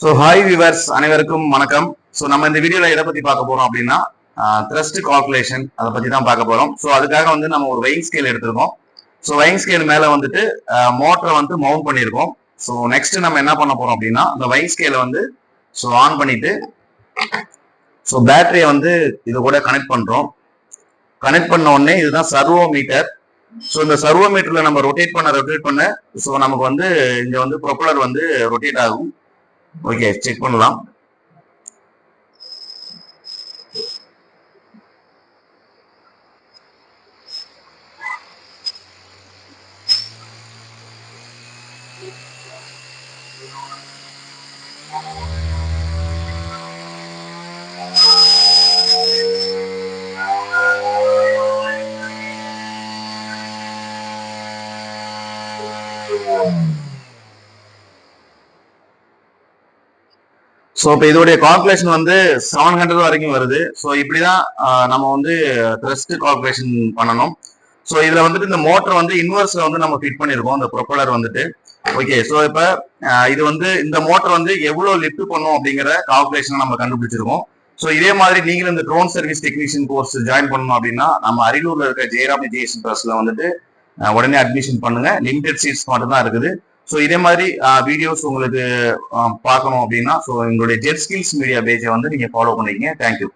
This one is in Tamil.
ஸோ ஹாய் வியூவர்ஸ் அனைவருக்கும் வணக்கம். ஸோ நம்ம இந்த வீடியோல எதை பத்தி பார்க்க போறோம் அப்படின்னா த்ரஸ்ட் கால்குலேஷன் அதை பத்தி தான் பார்க்க போறோம். ஸோ அதுக்காக வந்து நம்ம ஒரு வைங் ஸ்கேல் எடுத்திருக்கோம். ஸோ வைங் ஸ்கேல் மேல வந்துட்டு மோட்டரை வந்து மவுண்ட் பண்ணியிருக்கோம். ஸோ நெக்ஸ்ட் நம்ம என்ன பண்ண போறோம் அப்படின்னா இந்த வைங் ஸ்கேலை வந்து ஸோ ஆன் பண்ணிட்டு ஸோ பேட்டரியை வந்து இது கூட கனெக்ட் பண்றோம். கனெக்ட் பண்ண உடனே இதுதான் சர்வோ மீட்டர். ஸோ இந்த சர்வோ மீட்டர்ல நம்ம ரொட்டேட் பண்ண ஸோ நமக்கு வந்து இங்க வந்து ப்ரொப்பலர் வந்து ரொட்டேட் ஆகும். ஓகே, செக் பண்ணலாம். ஸோ இப்போ இதோடைய கால்குலேஷன் வந்து 700 வரைக்கும் வருது. ஸோ இப்படிதான் நம்ம வந்து த்ரஸ்ட் கால்குலேஷன் பண்ணணும். ஸோ இதுல வந்துட்டு இந்த மோட்டர் வந்து இன்வெர்ஸ்ல வந்து நம்ம ஃபிட் பண்ணிருக்கோம் இந்த ப்ரொப்பலர் வந்துட்டு. ஓகே, ஸோ இப்போ இது வந்து இந்த மோட்டர் வந்து எவ்வளவு லிஃப்ட் பண்ணும் அப்படிங்கிற கால்குலேஷன் நம்ம கண்டுபிடிச்சிருக்கோம். ஸோ இதே மாதிரி நீங்களும் இந்த drone service technician course join பண்ணணும் அப்படின்னா நம்ம அரியலூர்ல இருக்க ஜெயராம் எஜுகேஷன் ட்ரஸ்ட்ல வந்துட்டு உடனே அட்மிஷன் பண்ணுங்க. லிமிடெட் சீட்ஸ் மட்டும் தான் இருக்குது. ஸோ இதே மாதிரி வீடியோஸ் உங்களுக்கு பார்க்கணும் அப்படின்னா ஸோ எங்களுடைய ஜெட் ஸ்கில்ஸ் மீடியா பேஜை வந்து நீங்க ஃபாலோ பண்ணிக்கங்க. தேங்க்யூ.